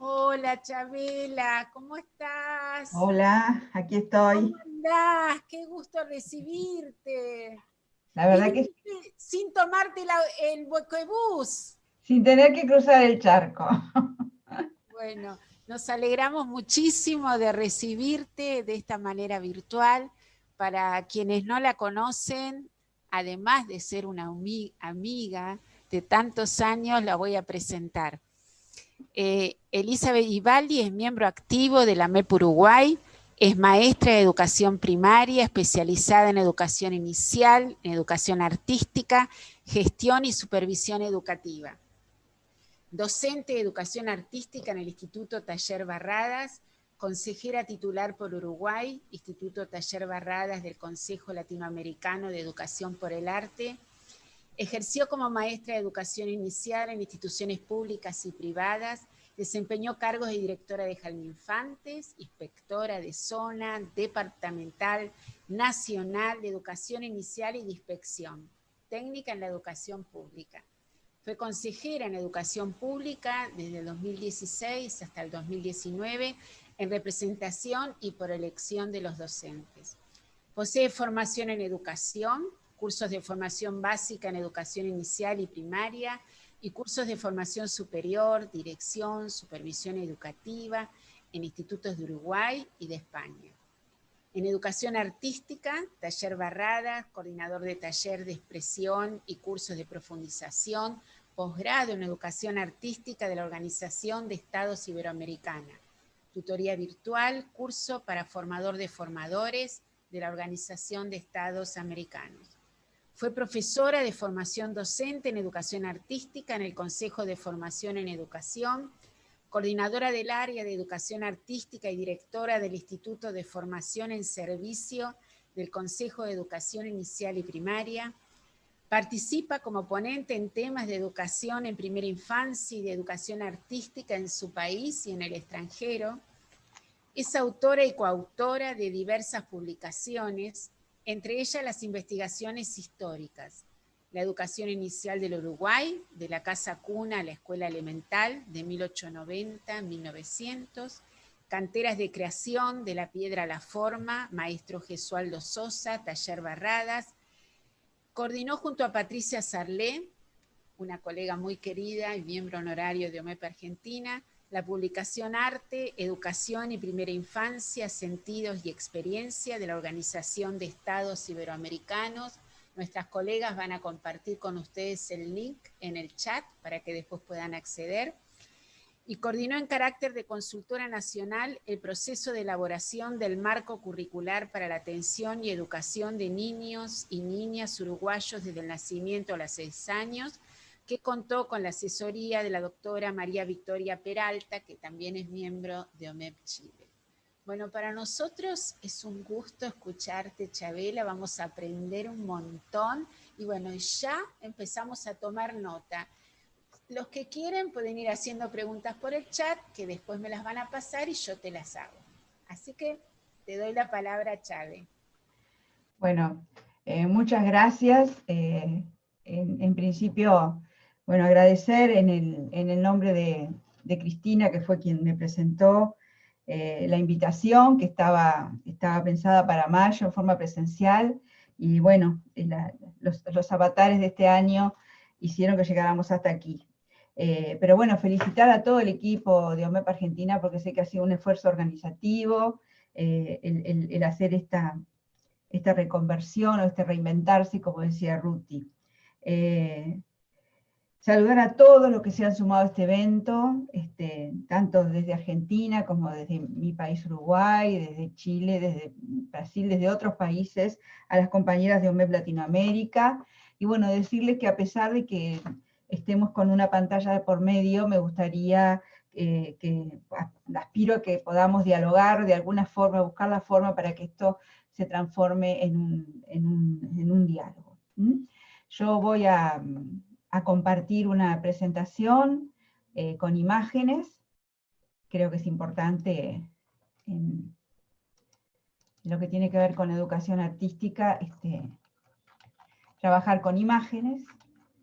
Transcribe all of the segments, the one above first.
Hola, Chabela, ¿cómo estás? Hola, aquí ¿Cómo estoy. andás? Qué gusto recibirte. La Y verdad que viniste sin tomarte el buquebús. sin tener que cruzar el charco. Bueno, nos alegramos muchísimo de recibirte de esta manera virtual. Para quienes no la conocen, además de ser una amiga de tantos años, la voy a presentar. Elizabeth Ibaldi es miembro activo de la MEP Uruguay, es maestra de educación primaria, especializada en educación inicial, en educación artística, gestión y supervisión educativa. Docente de educación artística en el Instituto Taller Barradas, consejera titular por Uruguay, Instituto Taller Barradas del Consejo Latinoamericano de Educación por el Arte. Ejerció como maestra de educación inicial en instituciones públicas y privadas, desempeñó cargos de directora de Jardín Infantes, inspectora de zona, departamental, nacional de educación inicial y de inspección, técnica en la educación pública. Fue consejera en educación pública desde el 2016 hasta el 2019 en representación y por elección de los docentes. Posee formación en educación, cursos de formación básica en educación inicial y primaria y cursos de formación superior, dirección, supervisión educativa en institutos de Uruguay y de España. En educación artística, taller Barradas, coordinador de taller de expresión y cursos de profundización, posgrado en educación artística de la Organización de Estados Iberoamericana, tutoría virtual, curso para formador de formadores de la Organización de Estados Americanos. Fue profesora de formación docente en educación artística en el Consejo de Formación en Educación, coordinadora del área de educación artística y directora del Instituto de Formación en Servicio del Consejo de Educación Inicial y Primaria. Participa como ponente en temas de educación en primera infancia y de educación artística en su país y en el extranjero. Es autora y coautora de diversas publicaciones, entre ellas las investigaciones históricas, la educación inicial del Uruguay, de la casa cuna a la escuela elemental, de 1890 a 1900, canteras de creación, de la piedra a la forma, maestro Gesualdo Sosa, taller Barradas. Coordinó junto a Patricia Sarlé, una colega muy querida y miembro honorario de OMEP Argentina, la publicación Arte, Educación y Primera Infancia, Sentidos y Experiencia de la Organización de Estados Iberoamericanos. Nuestras colegas van a compartir con ustedes el link en el chat para que después puedan acceder. Y coordinó en carácter de consultora nacional el proceso de elaboración del marco curricular para la atención y educación de niños y niñas uruguayos desde el nacimiento a los 6 años, que contó con la asesoría de la doctora María Victoria Peralta, que también es miembro de OMEP Chile. Bueno, para nosotros es un gusto escucharte, Chabela, vamos a aprender un montón y bueno, ya empezamos a tomar nota. Los que quieren pueden ir haciendo preguntas por el chat, que después me las van a pasar y yo te las hago. Así que te doy la palabra, Chave. Bueno, muchas gracias. En principio, bueno, agradecer en el nombre de Cristina, que fue quien me presentó la invitación, que estaba pensada para mayo en forma presencial, y bueno, los avatares de este año hicieron que llegáramos hasta aquí. Pero bueno, felicitar a todo el equipo de OMEP Argentina, porque sé que ha sido un esfuerzo organizativo el hacer esta reconversión o este reinventarse, como decía Ruti. Saludar a todos los que se han sumado a este evento, tanto desde Argentina como desde mi país Uruguay, desde Chile, desde Brasil, desde otros países, a las compañeras de OMEP Latinoamérica. Y bueno, decirles que a pesar de que estemos con una pantalla de por medio, me gustaría aspiro a que podamos dialogar de alguna forma, buscar la forma para que esto se transforme en un diálogo. Yo voy a compartir una presentación con imágenes. Creo que es importante en lo que tiene que ver con educación artística, trabajar con imágenes.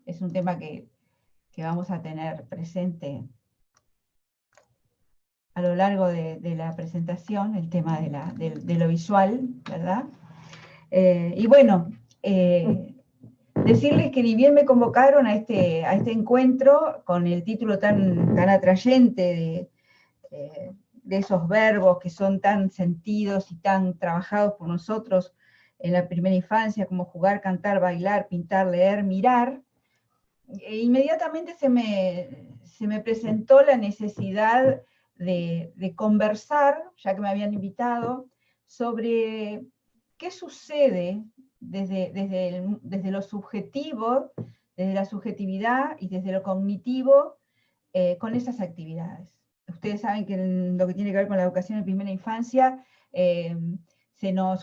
Es un tema que vamos a tener presente a lo largo de la presentación, el tema de lo visual, ¿verdad? Y bueno, decirles que ni bien me convocaron a este encuentro con el título tan atrayente de esos verbos que son tan sentidos y tan trabajados por nosotros en la primera infancia, como jugar, cantar, bailar, pintar, leer, mirar, inmediatamente se me presentó la necesidad de conversar, ya que me habían invitado, sobre qué sucede desde lo subjetivo, desde la subjetividad y desde lo cognitivo con esas actividades. Ustedes saben que en lo que tiene que ver con la educación en primera infancia,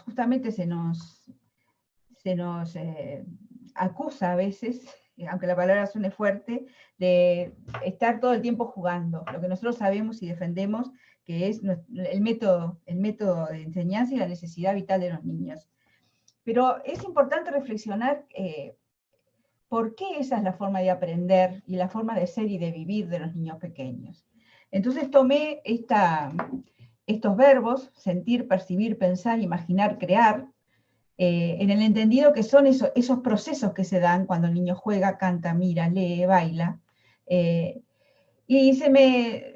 justamente se nos acusa a veces, aunque la palabra suene fuerte, de estar todo el tiempo jugando, lo que nosotros sabemos y defendemos que es el método de enseñanza y la necesidad vital de los niños. Pero es importante reflexionar por qué esa es la forma de aprender y la forma de ser y de vivir de los niños pequeños. Entonces tomé estos verbos, sentir, percibir, pensar, imaginar, crear, en el entendido que son esos procesos que se dan cuando el niño juega, canta, mira, lee, baila. Y se me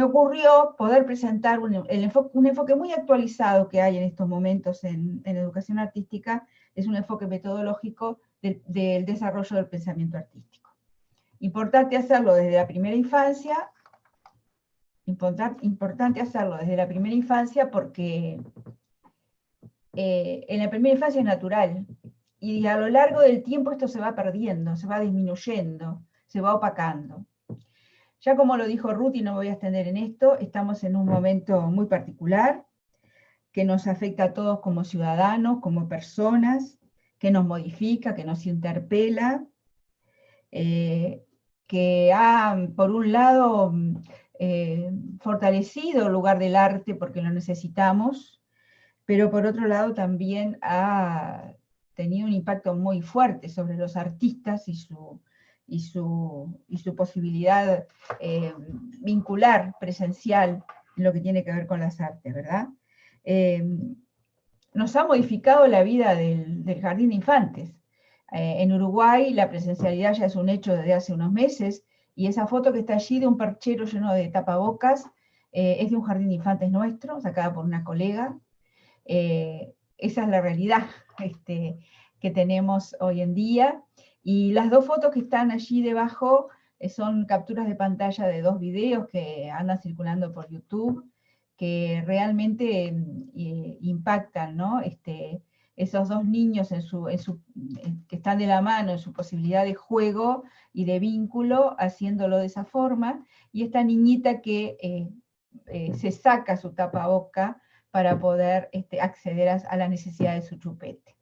ocurrió poder presentar un enfoque muy actualizado que hay en estos momentos en educación artística, es un enfoque metodológico del desarrollo del pensamiento artístico. Importante hacerlo desde la primera infancia, porque en la primera infancia es natural, y a lo largo del tiempo esto se va perdiendo, se va disminuyendo, se va opacando. Ya como lo dijo Ruth, y no me voy a extender en esto, estamos en un momento muy particular, que nos afecta a todos como ciudadanos, como personas, que nos modifica, que nos interpela, que ha, por un lado, fortalecido el lugar del arte porque lo necesitamos, pero por otro lado también ha tenido un impacto muy fuerte sobre los artistas y su posibilidad vincular, presencial, en lo que tiene que ver con las artes, ¿verdad? Nos ha modificado la vida del jardín de infantes. En Uruguay la presencialidad ya es un hecho desde hace unos meses, y esa foto que está allí de un perchero lleno de tapabocas es de un jardín de infantes nuestro, sacada por una colega. Esa es la realidad que tenemos hoy en día. Y las dos fotos que están allí debajo son capturas de pantalla de dos videos que andan circulando por YouTube, que realmente impactan, ¿no? Esos dos niños que están de la mano en su posibilidad de juego y de vínculo, haciéndolo de esa forma, y esta niñita que se saca su tapaboca para poder acceder a la necesidad de su chupete.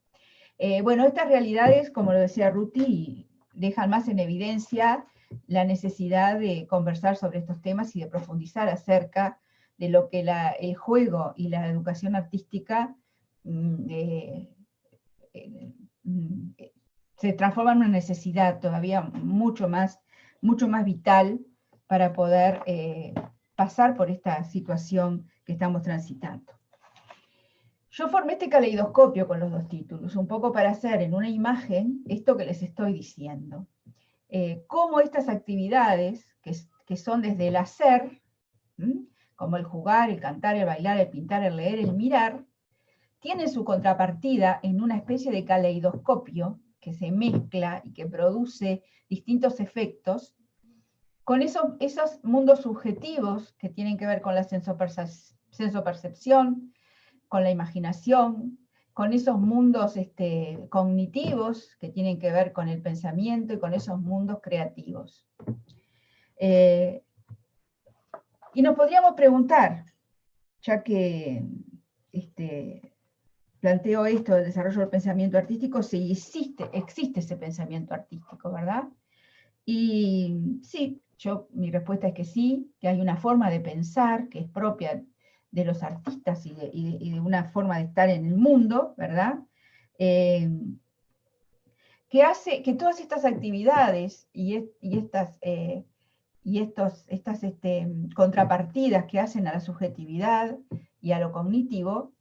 Bueno, estas realidades, como lo decía Ruti, dejan más en evidencia la necesidad de conversar sobre estos temas y de profundizar acerca de lo que el juego y la educación artística se transforman en una necesidad todavía mucho más vital para poder pasar por esta situación que estamos transitando. Yo formé este caleidoscopio con los dos títulos, un poco para hacer en una imagen esto que les estoy diciendo. Cómo estas actividades, que son desde el hacer, como el jugar, el cantar, el bailar, el pintar, el leer, el mirar, tienen su contrapartida en una especie de caleidoscopio que se mezcla y que produce distintos efectos con esos mundos subjetivos que tienen que ver con la sensopercepción, con la imaginación, con esos mundos cognitivos que tienen que ver con el pensamiento y con esos mundos creativos. Y nos podríamos preguntar, ya que planteo esto del desarrollo del pensamiento artístico, si existe ese pensamiento artístico, ¿verdad? Y sí, mi respuesta es que sí, que hay una forma de pensar que es propia de los artistas y de una forma de estar en el mundo, ¿verdad? Que hace que todas estas actividades y estas y estas contrapartidas que hacen a la subjetividad y a lo cognitivo,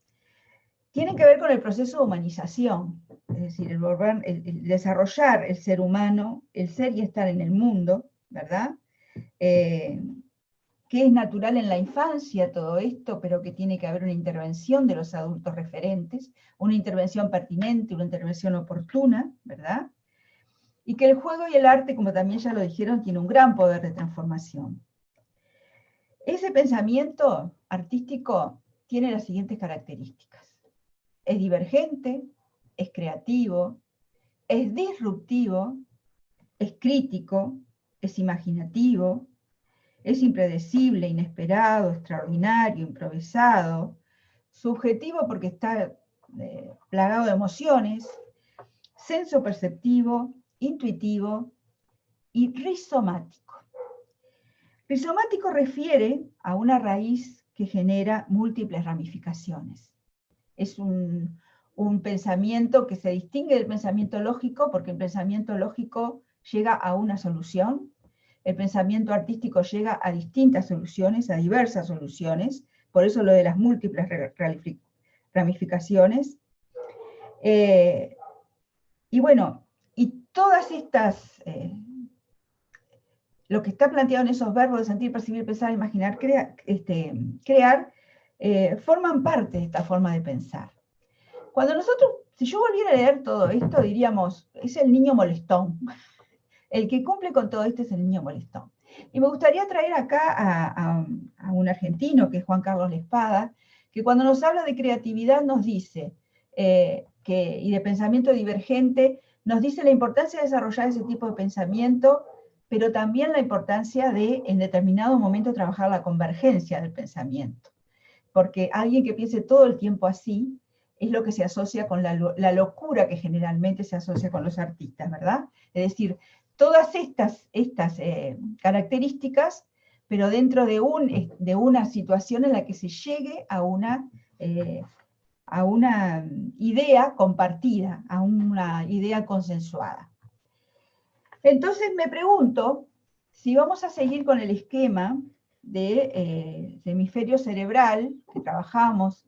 tienen que ver con el proceso de humanización, es decir, el desarrollar el ser humano, el ser y estar en el mundo, ¿verdad? Que es natural en la infancia todo esto, pero que tiene que haber una intervención de los adultos referentes, una intervención pertinente, una intervención oportuna, ¿verdad? Y que el juego y el arte, como también ya lo dijeron, tiene un gran poder de transformación. Ese pensamiento artístico tiene las siguientes características. Es divergente, es creativo, es disruptivo, es crítico, es imaginativo, es impredecible, inesperado, extraordinario, improvisado, subjetivo porque está plagado de emociones, senso perceptivo, intuitivo y rizomático. Rizomático refiere a una raíz que genera múltiples ramificaciones. Es un pensamiento que se distingue del pensamiento lógico, porque el pensamiento lógico llega a una solución, el pensamiento artístico llega a distintas soluciones, a diversas soluciones, por eso lo de las múltiples ramificaciones. Y bueno, y todas estas, lo que está planteado en esos verbos de sentir, percibir, pensar, imaginar, crear, forman parte de esta forma de pensar. Cuando nosotros, si yo volviera a leer todo esto, diríamos, es el niño molestón. El que cumple con todo esto es el niño molestón. Y me gustaría traer acá a un argentino, que es Juan Carlos Lespada, que cuando nos habla de creatividad nos dice, y de pensamiento divergente, nos dice la importancia de desarrollar ese tipo de pensamiento, pero también la importancia de, en determinado momento, trabajar la convergencia del pensamiento. Porque alguien que piense todo el tiempo así, es lo que se asocia con la locura que generalmente se asocia con los artistas, ¿verdad? Es decir, todas estas características, pero dentro de una situación en la que se llegue a una idea compartida, a una idea consensuada. Entonces me pregunto si vamos a seguir con el esquema de hemisferio cerebral, que trabajamos,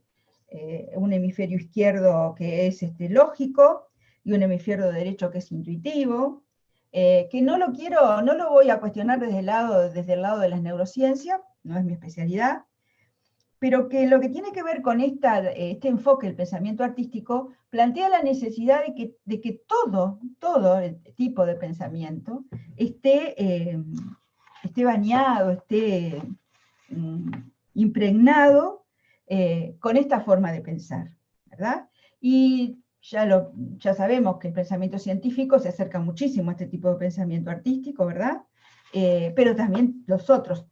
un hemisferio izquierdo que es lógico, y un hemisferio derecho que es intuitivo, que no lo voy a cuestionar desde el lado de las neurociencias, no es mi especialidad, pero que lo que tiene que ver con este enfoque del pensamiento artístico plantea la necesidad de que todo el tipo de pensamiento esté bañado, esté impregnado con esta forma de pensar, ¿verdad? Y ya sabemos que el pensamiento científico se acerca muchísimo a este tipo de pensamiento artístico, ¿verdad? Pero también los otros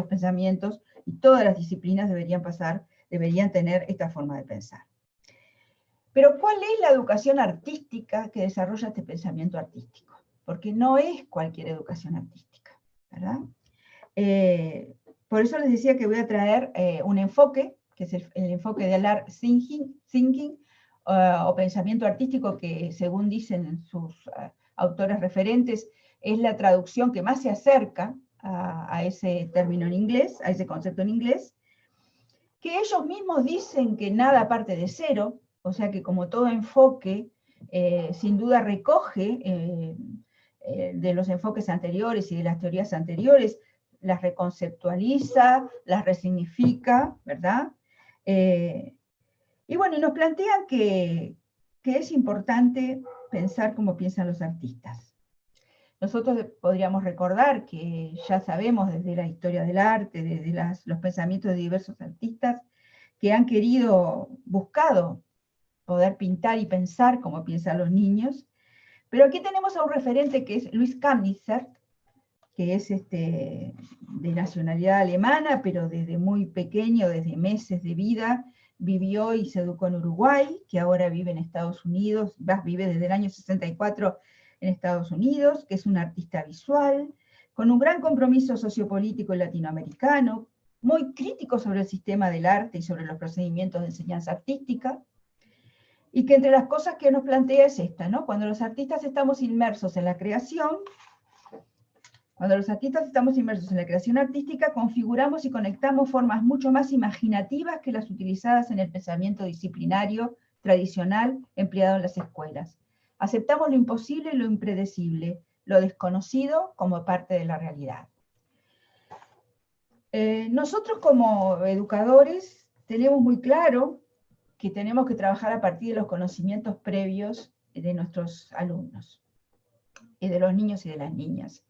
pensamientos y todas las disciplinas deberían tener esta forma de pensar. Pero ¿cuál es la educación artística que desarrolla este pensamiento artístico? Porque no es cualquier educación artística, ¿verdad? Por eso les decía que voy a traer un enfoque, que es el enfoque del art thinking, o pensamiento artístico, que según dicen sus autores referentes, es la traducción que más se acerca a ese término en inglés, a ese concepto en inglés, que ellos mismos dicen que nada parte de cero, o sea que como todo enfoque, sin duda recoge de los enfoques anteriores y de las teorías anteriores, las reconceptualiza, las resignifica, ¿verdad? Y bueno, nos plantean que es importante pensar como piensan los artistas. Nosotros podríamos recordar que ya sabemos desde la historia del arte, desde los pensamientos de diversos artistas, que han buscado poder pintar y pensar como piensan los niños. Pero aquí tenemos a un referente que es Luis Kambisser, que es de nacionalidad alemana, pero desde muy pequeño, desde meses de vida, vivió y se educó en Uruguay, que ahora vive en Estados Unidos, vive desde el año 64 en Estados Unidos, que es un artista visual, con un gran compromiso sociopolítico latinoamericano, muy crítico sobre el sistema del arte y sobre los procedimientos de enseñanza artística, y que entre las cosas que nos plantea es esta, ¿no? Cuando los artistas estamos inmersos en la creación, Cuando los artistas estamos inmersos en la creación artística, configuramos y conectamos formas mucho más imaginativas que las utilizadas en el pensamiento disciplinario tradicional empleado en las escuelas. Aceptamos lo imposible y lo impredecible, lo desconocido como parte de la realidad. Nosotros como educadores tenemos muy claro que tenemos que trabajar a partir de los conocimientos previos de nuestros alumnos, y de los niños y de las niñas.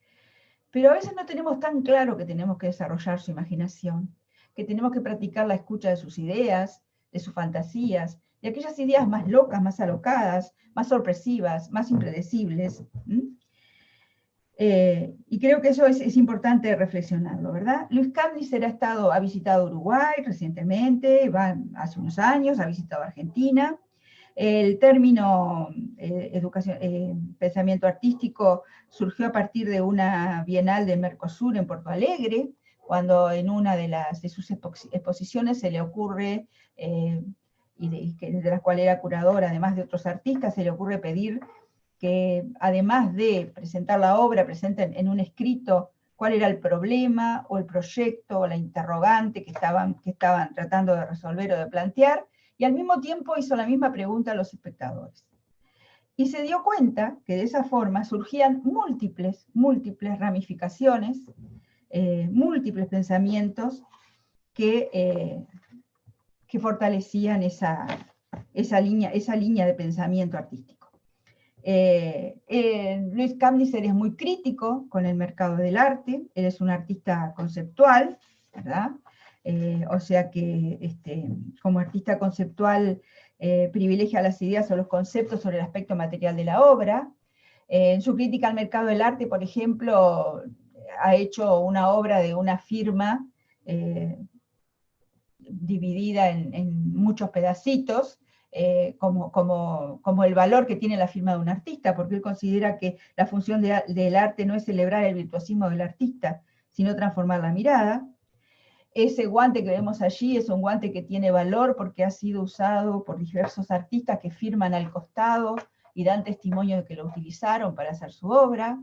Pero a veces no tenemos tan claro que tenemos que desarrollar su imaginación, que tenemos que practicar la escucha de sus ideas, de sus fantasías, de aquellas ideas más locas, más alocadas, más sorpresivas, más impredecibles. Y creo que eso es importante reflexionarlo, ¿verdad? Luis Kamniser ha visitado Uruguay recientemente, hace unos años, ha visitado Argentina. El término pensamiento artístico surgió a partir de una bienal de Mercosur en Porto Alegre, cuando en una de sus exposiciones se le ocurre, de la cual era curadora, además de otros artistas, se le ocurre pedir que además de presentar la obra, presenten en un escrito cuál era el problema o el proyecto o la interrogante que estaban tratando de resolver o de plantear, y al mismo tiempo hizo la misma pregunta a los espectadores. Y se dio cuenta que de esa forma surgían múltiples ramificaciones, múltiples pensamientos que fortalecían esa línea de pensamiento artístico. Luis Kamniser es muy crítico con el mercado del arte, él es un artista conceptual, ¿verdad? O sea que como artista conceptual privilegia las ideas o los conceptos sobre el aspecto material de la obra. En su crítica al mercado del arte, por ejemplo, ha hecho una obra de una firma dividida en muchos pedacitos, como el valor que tiene la firma de un artista, porque él considera que la función del arte no es celebrar el virtuosismo del artista, sino transformar la mirada. Ese guante que vemos allí es un guante que tiene valor porque ha sido usado por diversos artistas que firman al costado y dan testimonio de que lo utilizaron para hacer su obra.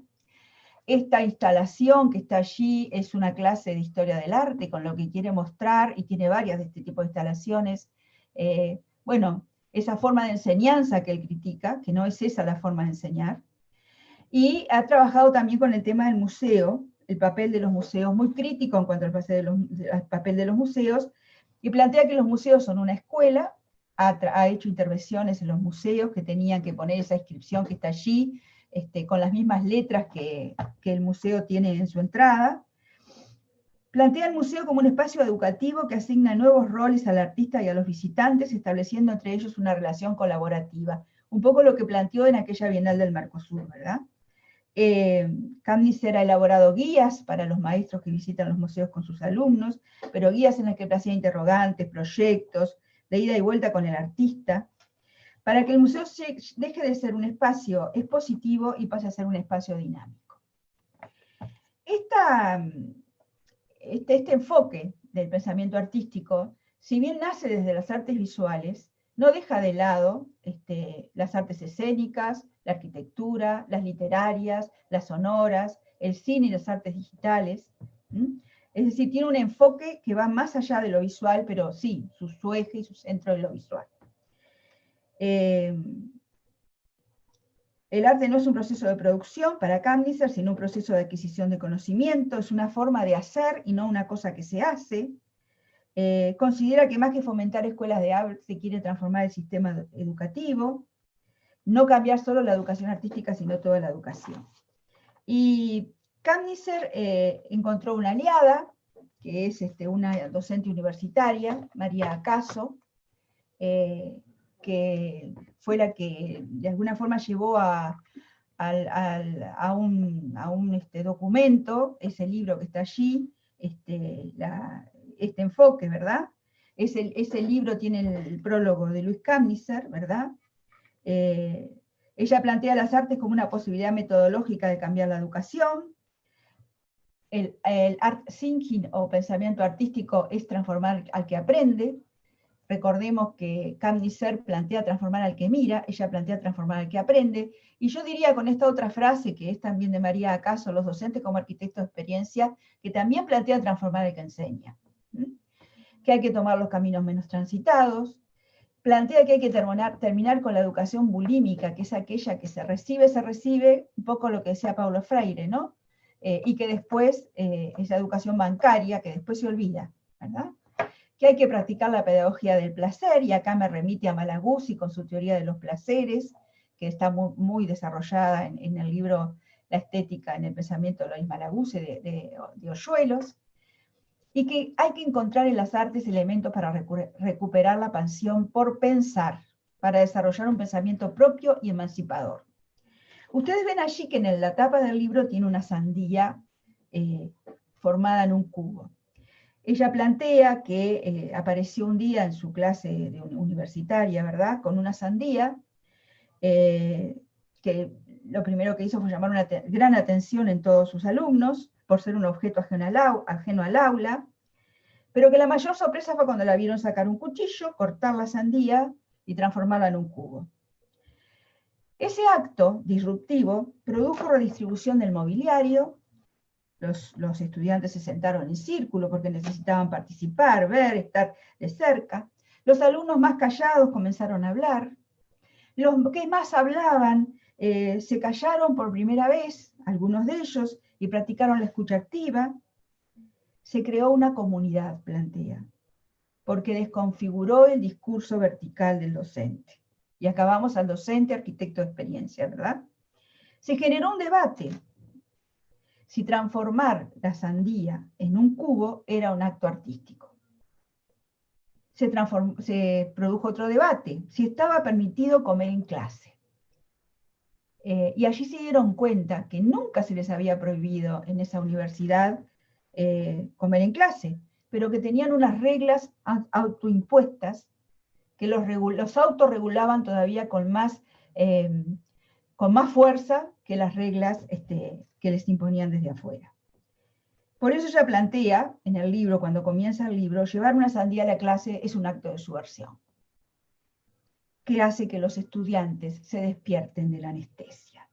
Esta instalación que está allí es una clase de historia del arte, con lo que quiere mostrar, y tiene varias de este tipo de instalaciones, esa forma de enseñanza que él critica, que no es esa la forma de enseñar. Y ha trabajado también con el tema del museo, el papel de los museos, muy crítico en cuanto al papel de los museos, y plantea que los museos son una escuela, ha hecho intervenciones en los museos que tenían que poner esa inscripción que está allí, con las mismas letras que el museo tiene en su entrada. Plantea el museo como un espacio educativo que asigna nuevos roles al artista y a los visitantes, estableciendo entre ellos una relación colaborativa. Un poco lo que planteó en aquella Bienal del Mercosur, ¿verdad? Kamniser ha elaborado guías para los maestros que visitan los museos con sus alumnos, pero guías en las que plantea interrogantes, proyectos, de ida y vuelta con el artista, para que el museo deje de ser un espacio expositivo y pase a ser un espacio dinámico. Este enfoque del pensamiento artístico, si bien nace desde las artes visuales, no deja de lado las artes escénicas, la arquitectura, las literarias, las sonoras, el cine y las artes digitales. Es decir, tiene un enfoque que va más allá de lo visual, pero sí, su eje y su centro es lo visual. El arte no es un proceso de producción para Kamniser, sino un proceso de adquisición de conocimiento, es una forma de hacer y no una cosa que se hace. Considera que más que fomentar escuelas de arte, se quiere transformar el sistema educativo, no cambiar solo la educación artística, sino toda la educación. Y Kamniser encontró una aliada, que es una docente universitaria, María Acaso, que fue la que de alguna forma llevó a un documento, ese libro que está allí, este enfoque, ¿verdad? Ese libro tiene el prólogo de Luis Kamniser, ¿verdad? Ella plantea las artes como una posibilidad metodológica de cambiar la educación. El art thinking o pensamiento artístico es transformar al que aprende. recordemos que Kambisser plantea transformar al que mira, ella plantea transformar al que aprende, y yo diría con esta otra frase, que es también de María Acaso, los docentes como arquitectos de experiencia, que también plantea transformar al que enseña. Que hay que tomar los caminos menos transitados, plantea que hay que terminar con la educación bulímica, que es aquella que se recibe, un poco lo que decía Paulo Freire, ¿no? Y que después, esa educación bancaria, que después se olvida, ¿verdad? Que hay que practicar la pedagogía del placer, y acá me remite a Malaguzzi con su teoría de los placeres, que está muy desarrollada en el libro La estética en el pensamiento de Lois Malaguzzi de Hoyuelos, y que hay que encontrar en las artes elementos para recuperar la pasión por pensar, para desarrollar un pensamiento propio y emancipador. Ustedes ven allí que en la tapa del libro tiene una sandía formada en un cubo. Ella plantea que apareció un día en su clase universitaria, ¿verdad?, con una sandía, que lo primero que hizo fue llamar una gran atención en todos sus alumnos, por ser un objeto ajeno al aula, pero que la mayor sorpresa fue cuando la vieron sacar un cuchillo, cortar la sandía y transformarla en un cubo. Ese acto disruptivo produjo redistribución del mobiliario. Los estudiantes se sentaron en círculo porque necesitaban participar, ver, estar de cerca. Los alumnos más callados comenzaron a hablar. Los que más hablaban se callaron por primera vez, algunos de ellos, y practicaron la escucha activa. Se creó una comunidad, plantea, porque desconfiguró el discurso vertical del docente. Y acabamos al docente arquitecto de experiencia, ¿verdad? Se generó un debate. Si transformar la sandía en un cubo era un acto artístico. Se produjo otro debate, si estaba permitido comer en clase. Y allí se dieron cuenta que nunca se les había prohibido en esa universidad comer en clase, pero que tenían unas reglas autoimpuestas que los autorregulaban todavía con más fuerza que las reglas que les imponían desde afuera. Por eso ella plantea en el libro, cuando comienza el libro, llevar una sandía a la clase es un acto de subversión, que hace que los estudiantes se despierten de la anestesia.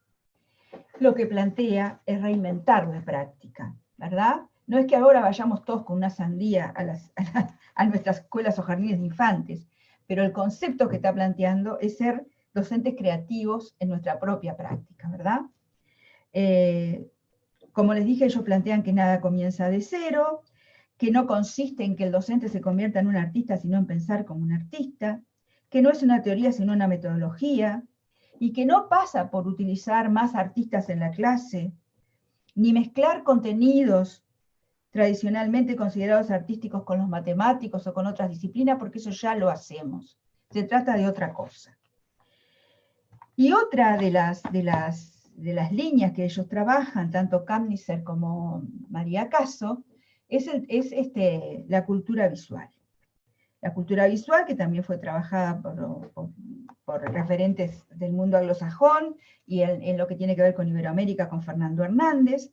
Lo que plantea es reinventar la práctica, ¿verdad? No es que ahora vayamos todos con una sandía a nuestras escuelas o jardines de infantes, pero el concepto que está planteando es ser docentes creativos en nuestra propia práctica, ¿verdad? Como les dije, ellos plantean que nada comienza de cero, que no consiste en que el docente se convierta en un artista, sino en pensar como un artista, que no es una teoría, sino una metodología, y que no pasa por utilizar más artistas en la clase, ni mezclar contenidos tradicionalmente considerados artísticos con los matemáticos o con otras disciplinas, porque eso ya lo hacemos. Se trata de otra cosa. Y otra de las líneas que ellos trabajan, tanto Kambisser como María Acaso, es la cultura visual. La cultura visual, que también fue trabajada por referentes del mundo anglosajón y en lo que tiene que ver con Iberoamérica, con Fernando Hernández,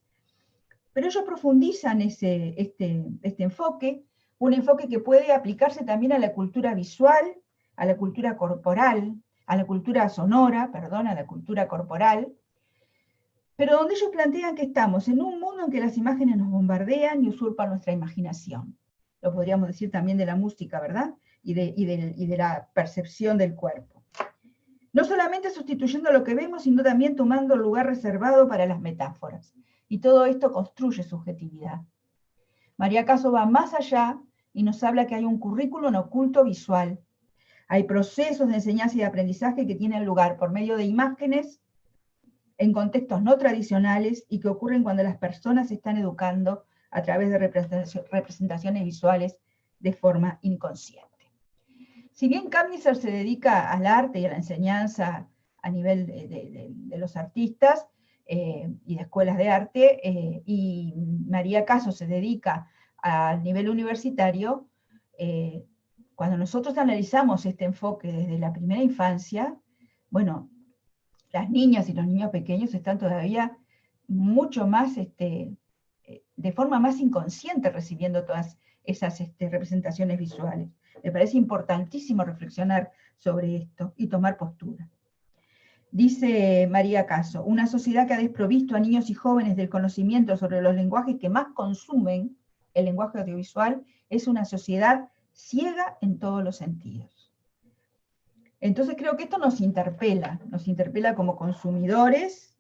pero ellos profundizan este enfoque, un enfoque que puede aplicarse también a la cultura visual, a la cultura corporal, a la cultura sonora, perdón, a la cultura corporal, pero donde ellos plantean que estamos en un mundo en que las imágenes nos bombardean y usurpan nuestra imaginación. Lo podríamos decir también de la música, ¿verdad? Y de la percepción del cuerpo. No solamente sustituyendo lo que vemos, sino también tomando el lugar reservado para las metáforas. Y todo esto construye subjetividad. María Acaso va más allá y nos habla que hay un currículum oculto visual. Hay procesos de enseñanza y de aprendizaje que tienen lugar por medio de imágenes en contextos no tradicionales y que ocurren cuando las personas se están educando a través de representaciones visuales de forma inconsciente. Si bien Kambisser se dedica al arte y a la enseñanza a nivel de los artistas y de escuelas de arte, y María Acaso se dedica al nivel universitario, cuando nosotros analizamos este enfoque desde la primera infancia, bueno, las niñas y los niños pequeños están todavía mucho más de forma más inconsciente recibiendo todas esas representaciones visuales. Me parece importantísimo reflexionar sobre esto y tomar postura. Dice María Caso, una sociedad que ha desprovisto a niños y jóvenes del conocimiento sobre los lenguajes que más consumen el lenguaje audiovisual es una sociedad ciega en todos los sentidos. Entonces creo que esto nos interpela como consumidores,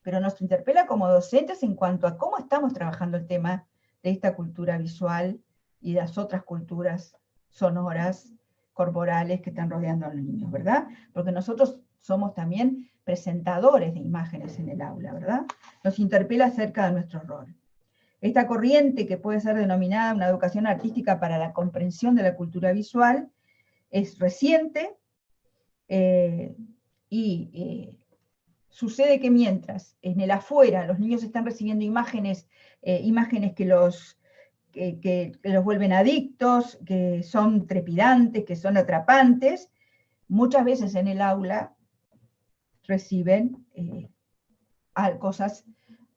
pero nos interpela como docentes en cuanto a cómo estamos trabajando el tema de esta cultura visual y de las otras culturas sonoras, corporales que están rodeando a los niños, ¿verdad? Porque nosotros somos también presentadores de imágenes en el aula, ¿verdad? Nos interpela acerca de nuestro rol. Esta corriente, que puede ser denominada una educación artística para la comprensión de la cultura visual, es reciente sucede que mientras en el afuera los niños están recibiendo imágenes que los vuelven adictos, que son trepidantes, que son atrapantes, muchas veces en el aula reciben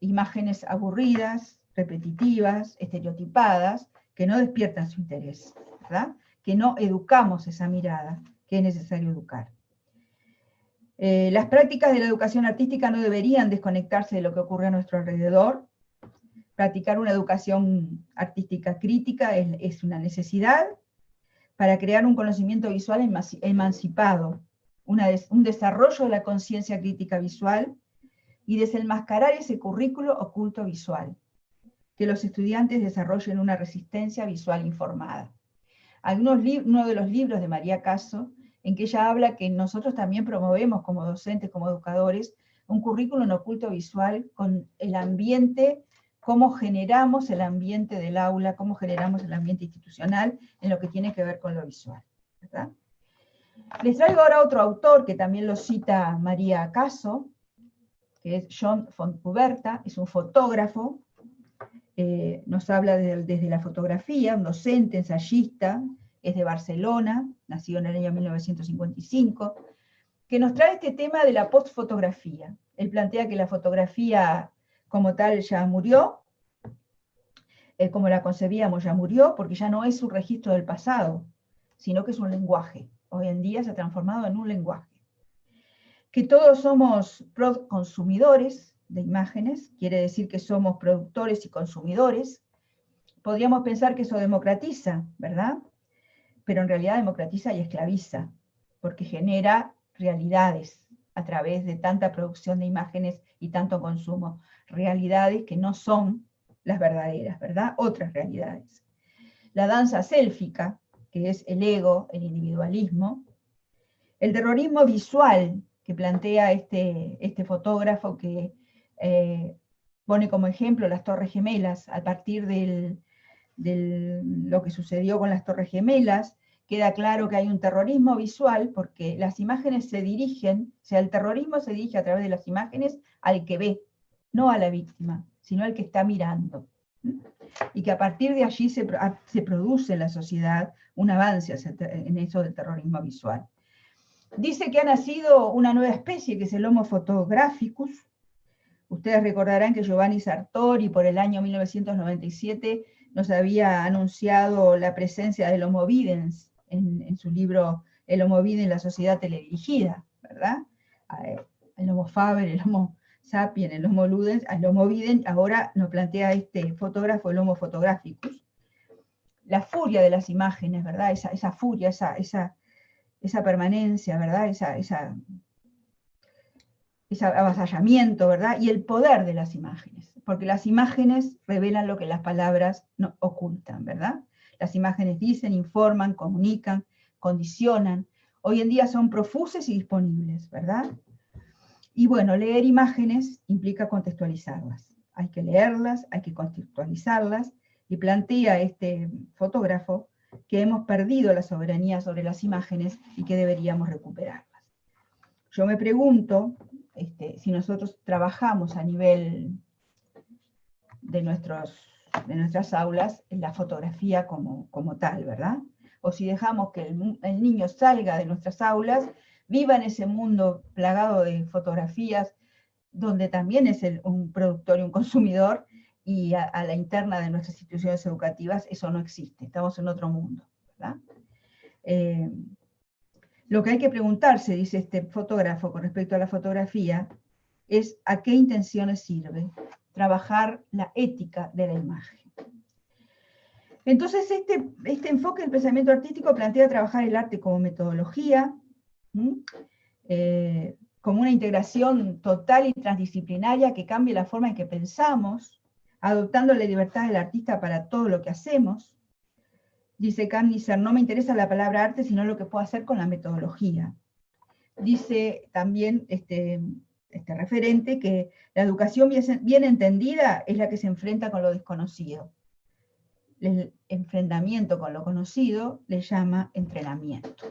imágenes aburridas, repetitivas, estereotipadas, que no despiertan su interés, ¿verdad? Que no educamos esa mirada que es necesario educar. Las prácticas de la educación artística no deberían desconectarse de lo que ocurre a nuestro alrededor. Practicar una educación artística crítica es una necesidad para crear un conocimiento visual emancipado, un desarrollo de la conciencia crítica visual y desenmascarar ese currículo oculto visual, que los estudiantes desarrollen una resistencia visual informada. Uno de los libros de María Caso, en que ella habla que nosotros también promovemos como docentes, como educadores, un currículum oculto visual con el ambiente, cómo generamos el ambiente del aula, cómo generamos el ambiente institucional en lo que tiene que ver con lo visual, ¿verdad? Les traigo ahora otro autor que también lo cita María Caso, que es John Fontcuberta, es un fotógrafo, nos habla desde la fotografía, un docente, ensayista, es de Barcelona, nacido en el año 1955, que nos trae este tema de la postfotografía. Él plantea que la fotografía como tal ya murió, como la concebíamos ya murió, porque ya no es un registro del pasado, sino que es un lenguaje. Hoy en día se ha transformado en un lenguaje. Que todos somos consumidores de imágenes, quiere decir que somos productores y consumidores. Podríamos pensar que eso democratiza, ¿verdad? Pero en realidad democratiza y esclaviza, porque genera realidades a través de tanta producción de imágenes y tanto consumo. Realidades que no son las verdaderas, ¿verdad? Otras realidades. La danza sélfica, que es el ego, el individualismo. El terrorismo visual, que plantea este fotógrafo que pone como ejemplo las Torres Gemelas, a partir de lo que sucedió con las Torres Gemelas, queda claro que hay un terrorismo visual porque las imágenes se dirigen, o sea, el terrorismo se dirige a través de las imágenes al que ve, no a la víctima, sino al que está mirando. Y que a partir de allí se produce en la sociedad un avance en eso del terrorismo visual. Dice que ha nacido una nueva especie, que es el Homo photographicus. Ustedes recordarán que Giovanni Sartori por el año 1997 nos había anunciado la presencia del Homo videns en su libro El Homo videns, la sociedad teledirigida, ¿verdad? El Homo faber, el Homo sapiens, el Homo ludens, el Homo videns, ahora nos plantea este fotógrafo, el Homo photographicus. La furia de las imágenes, ¿verdad? Esa furia, esa permanencia, ¿verdad? Ese avasallamiento, ¿verdad? Y el poder de las imágenes, porque las imágenes revelan lo que las palabras no ocultan, ¿verdad? Las imágenes dicen, informan, comunican, condicionan. Hoy en día son profusas y disponibles, ¿verdad? Y bueno, leer imágenes implica contextualizarlas. Hay que leerlas, hay que contextualizarlas, y plantea este fotógrafo que hemos perdido la soberanía sobre las imágenes y que deberíamos recuperarlas. Yo me pregunto si nosotros trabajamos a nivel de nuestras aulas en la fotografía como tal, ¿verdad? O si dejamos que el niño salga de nuestras aulas, viva en ese mundo plagado de fotografías, donde también es un productor y un consumidor, y a la interna de nuestras instituciones educativas, eso no existe, estamos en otro mundo, ¿verdad? Lo que hay que preguntarse, dice este fotógrafo con respecto a la fotografía, es a qué intenciones sirve trabajar la ética de la imagen. Entonces, este enfoque del pensamiento artístico plantea trabajar el arte como metodología, como una integración total y transdisciplinaria que cambie la forma en que pensamos, adoptando la libertad del artista para todo lo que hacemos. Dice Kandisser, no me interesa la palabra arte, sino lo que puedo hacer con la metodología. Dice también este referente que la educación bien entendida es la que se enfrenta con lo desconocido. El enfrentamiento con lo conocido le llama entrenamiento.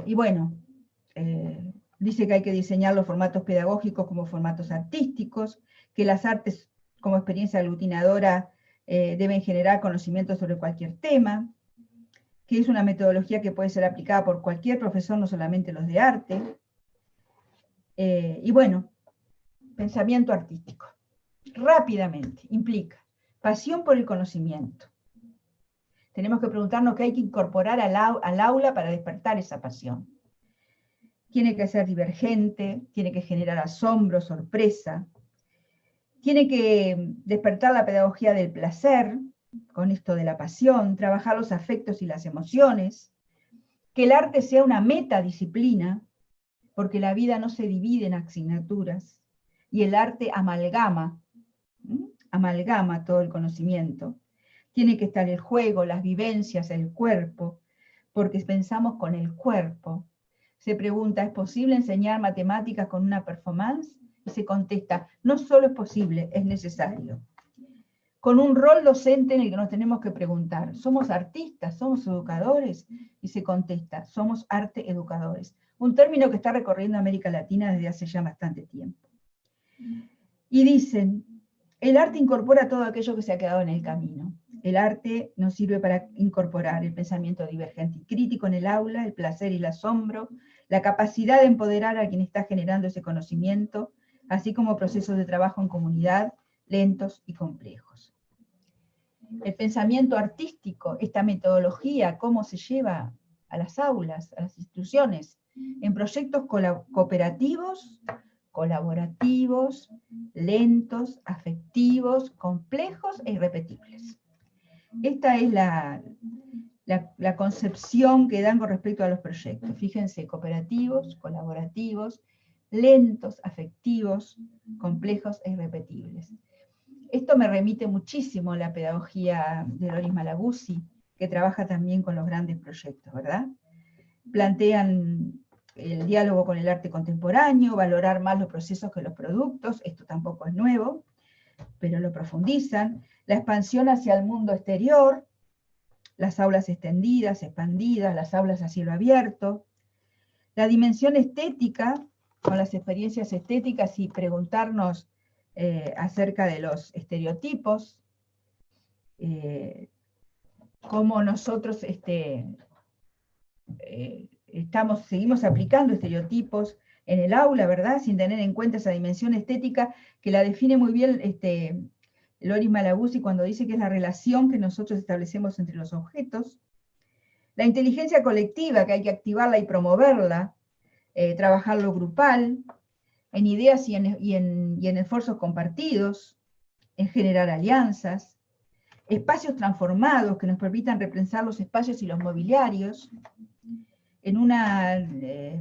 Y bueno, dice que hay que diseñar los formatos pedagógicos como formatos artísticos, que las artes como experiencia aglutinadora deben generar conocimiento sobre cualquier tema, que es una metodología que puede ser aplicada por cualquier profesor, no solamente los de arte. Y bueno, pensamiento artístico. Rápidamente, implica pasión por el conocimiento. Tenemos que preguntarnos qué hay que incorporar al aula para despertar esa pasión. Tiene que ser divergente, tiene que generar asombro, sorpresa. Tiene que despertar la pedagogía del placer, con esto de la pasión, trabajar los afectos y las emociones. Que el arte sea una metadisciplina, porque la vida no se divide en asignaturas, y el arte amalgama todo el conocimiento. Tiene que estar el juego, las vivencias, el cuerpo, porque pensamos con el cuerpo. Se pregunta, ¿es posible enseñar matemáticas con una performance? Y se contesta, no solo es posible, es necesario. Con un rol docente en el que nos tenemos que preguntar, ¿somos artistas? ¿Somos educadores? Y se contesta, somos arte educadores. Un término que está recorriendo América Latina desde hace ya bastante tiempo. Y dicen, el arte incorpora todo aquello que se ha quedado en el camino. El arte nos sirve para incorporar el pensamiento divergente y crítico en el aula, el placer y el asombro, la capacidad de empoderar a quien está generando ese conocimiento, así como procesos de trabajo en comunidad, lentos y complejos. El pensamiento artístico, esta metodología, cómo se lleva a las aulas, a las instituciones, en proyectos cooperativos, colaborativos, lentos, afectivos, complejos e irrepetibles. Esta es la concepción que dan con respecto a los proyectos. Fíjense, cooperativos, colaborativos, lentos, afectivos, complejos e irrepetibles. Esto me remite muchísimo a la pedagogía de Loris Malaguzzi, que trabaja también con los grandes proyectos, ¿verdad? Plantean el diálogo con el arte contemporáneo, valorar más los procesos que los productos, esto tampoco es nuevo, pero lo profundizan, la expansión hacia el mundo exterior, las aulas extendidas, expandidas, las aulas a cielo abierto, la dimensión estética, con las experiencias estéticas y preguntarnos acerca de los estereotipos, cómo nosotros seguimos aplicando estereotipos en el aula, ¿verdad? Sin tener en cuenta esa dimensión estética que la define muy bien Loris Malaguzzi cuando dice que es la relación que nosotros establecemos entre los objetos. La inteligencia colectiva, que hay que activarla y promoverla, trabajar lo grupal, en ideas y en esfuerzos compartidos, en generar alianzas, espacios transformados que nos permitan repensar los espacios y los mobiliarios. En una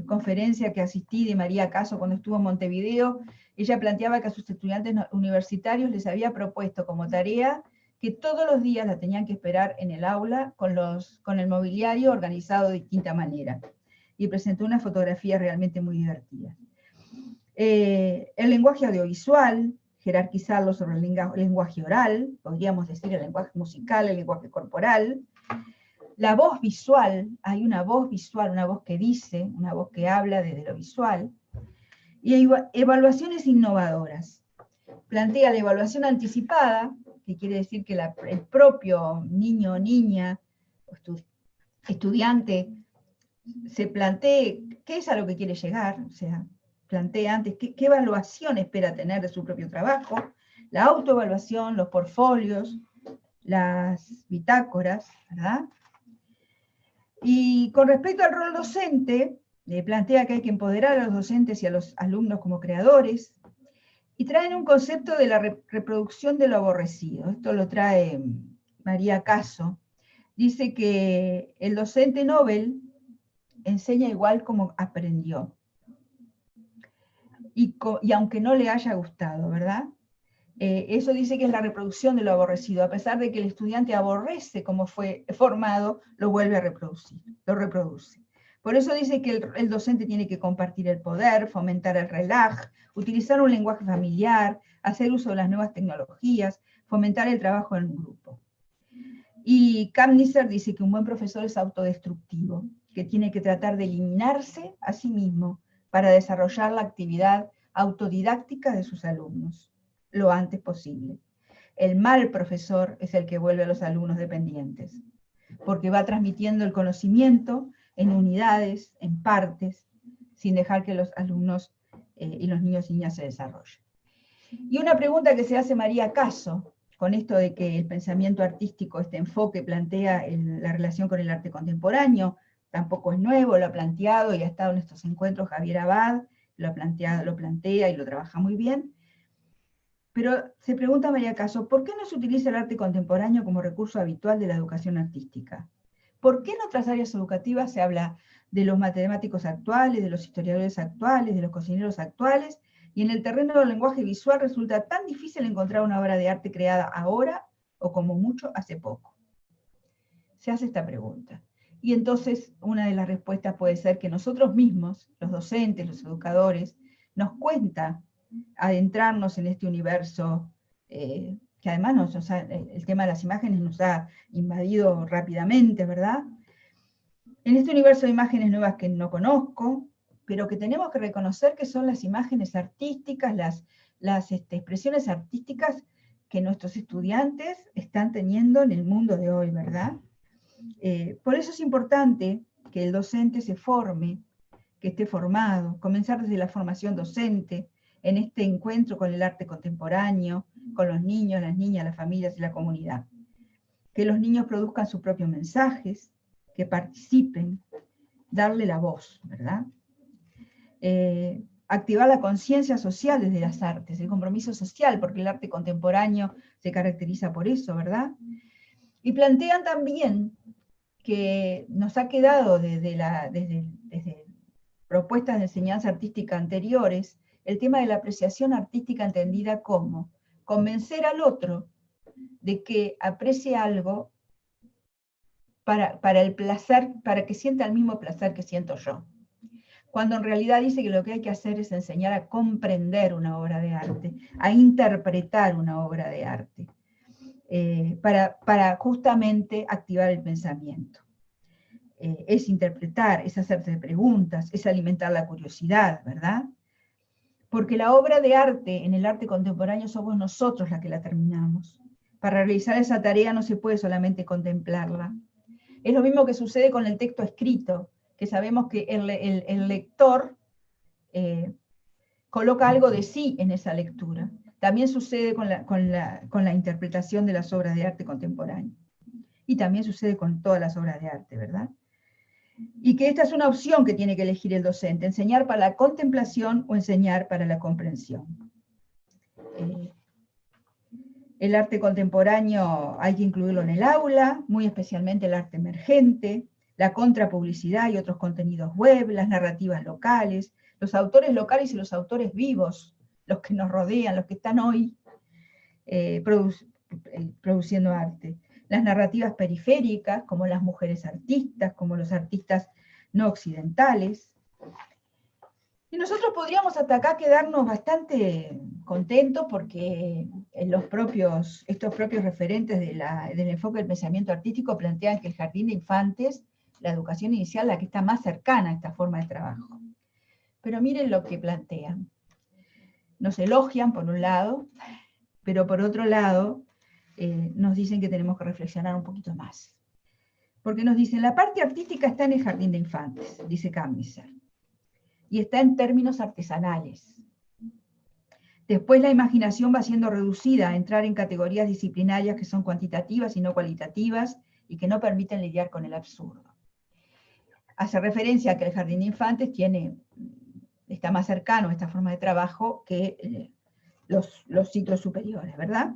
conferencia que asistí de María Caso cuando estuvo en Montevideo, ella planteaba que a sus estudiantes universitarios les había propuesto como tarea que todos los días la tenían que esperar en el aula con el mobiliario organizado de distinta manera. Y presentó una fotografía realmente muy divertida. El lenguaje audiovisual, jerarquizarlo sobre el lenguaje oral, podríamos decir el lenguaje musical, el lenguaje corporal. La voz visual, hay una voz visual, una voz que dice, una voz que habla desde lo visual. Y evaluaciones innovadoras. Plantea la evaluación anticipada, que quiere decir que el propio niño o niña, estudiante, se plantee qué es a lo que quiere llegar, o sea, planteé antes, qué evaluación espera tener de su propio trabajo, la autoevaluación, los portfolios, las bitácoras, ¿verdad? Y con respecto al rol docente, plantea que hay que empoderar a los docentes y a los alumnos como creadores, y traen un concepto de la reproducción de lo aborrecido. Esto lo trae María Caso. Dice que el docente Nobel enseña igual como aprendió. Y aunque no le haya gustado, ¿verdad? Eso dice que es la reproducción de lo aborrecido. A pesar de que el estudiante aborrece como fue formado, lo vuelve a reproducir, lo reproduce. Por eso dice que el docente tiene que compartir el poder, fomentar el relajo, utilizar un lenguaje familiar, hacer uso de las nuevas tecnologías, fomentar el trabajo en grupo. Y Kamniser dice que un buen profesor es autodestructivo, que tiene que tratar de eliminarse a sí mismo para desarrollar la actividad autodidáctica de sus alumnos lo antes posible. El mal profesor es el que vuelve a los alumnos dependientes, porque va transmitiendo el conocimiento en unidades, en partes, sin dejar que los alumnos y los niños y niñas se desarrollen. Y una pregunta que se hace María Caso, con esto de que el pensamiento artístico, este enfoque plantea la relación con el arte contemporáneo, tampoco es nuevo, lo ha planteado y ha estado en estos encuentros Javier Abad, lo plantea y lo trabaja muy bien. Pero se pregunta María Caso, ¿por qué no se utiliza el arte contemporáneo como recurso habitual de la educación artística? ¿Por qué en otras áreas educativas se habla de los matemáticos actuales, de los historiadores actuales, de los cocineros actuales, y en el terreno del lenguaje visual resulta tan difícil encontrar una obra de arte creada ahora, o como mucho hace poco? Se hace esta pregunta. Y entonces una de las respuestas puede ser que nosotros mismos, los docentes, los educadores, nos cuesta adentrarnos en este universo que además el tema de las imágenes nos ha invadido rápidamente, ¿verdad? En este universo de imágenes nuevas que no conozco, pero que tenemos que reconocer que son las imágenes artísticas, las expresiones artísticas que nuestros estudiantes están teniendo en el mundo de hoy, ¿verdad? Por eso es importante que el docente se forme, que esté formado, comenzar desde la formación docente, en este encuentro con el arte contemporáneo, con los niños, las niñas, las familias y la comunidad. Que los niños produzcan sus propios mensajes, que participen, darle la voz, ¿verdad? Activar la conciencia social desde las artes, el compromiso social, porque el arte contemporáneo se caracteriza por eso, ¿verdad? Y plantean también que nos ha quedado desde propuestas de enseñanza artística anteriores, el tema de la apreciación artística entendida como convencer al otro de que aprecie algo para el placer, para que sienta el mismo placer que siento yo. Cuando en realidad dice que lo que hay que hacer es enseñar a comprender una obra de arte, a interpretar una obra de arte, para justamente activar el pensamiento. Es interpretar, es hacerse preguntas, es alimentar la curiosidad, ¿verdad? Porque la obra de arte, en el arte contemporáneo, somos nosotros la que la terminamos. Para realizar esa tarea no se puede solamente contemplarla. Es lo mismo que sucede con el texto escrito, que sabemos que el lector coloca algo de sí en esa lectura. También sucede con la interpretación de las obras de arte contemporáneo. Y también sucede con todas las obras de arte, ¿verdad? Y que esta es una opción que tiene que elegir el docente, enseñar para la contemplación o enseñar para la comprensión. El arte contemporáneo hay que incluirlo en el aula, muy especialmente el arte emergente, la contrapublicidad y otros contenidos web, las narrativas locales, los autores locales y los autores vivos, los que nos rodean, los que están hoy produciendo arte. Las narrativas periféricas, como las mujeres artistas, como los artistas no occidentales. Y nosotros podríamos hasta acá quedarnos bastante contentos porque estos propios referentes del enfoque del pensamiento artístico plantean que el jardín de infantes, la educación inicial, la que está más cercana a esta forma de trabajo. Pero miren lo que plantean. Nos elogian por un lado, pero por otro lado nos dicen que tenemos que reflexionar un poquito más. Porque nos dicen, la parte artística está en el jardín de infantes, dice Kamniser. y está en términos artesanales. Después la imaginación va siendo reducida a entrar en categorías disciplinarias que son cuantitativas y no cualitativas y que no permiten lidiar con el absurdo. Hace referencia a que el jardín de infantes está más cercano a esta forma de trabajo que los ciclos superiores, ¿verdad?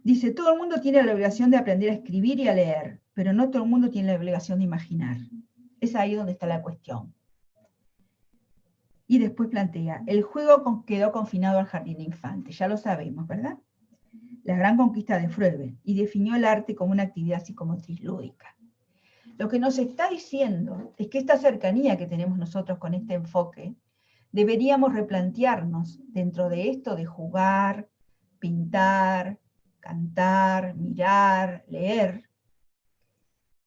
Dice, todo el mundo tiene la obligación de aprender a escribir y a leer, pero no todo el mundo tiene la obligación de imaginar. Es ahí donde está la cuestión. Y después plantea, el juego quedó confinado al jardín de infantes, ya lo sabemos, ¿verdad? La gran conquista de Froebel, y definió el arte como una actividad psicomotriz lúdica. Lo que nos está diciendo es que esta cercanía que tenemos nosotros con este enfoque, deberíamos replantearnos dentro de esto de jugar, pintar, cantar, mirar, leer,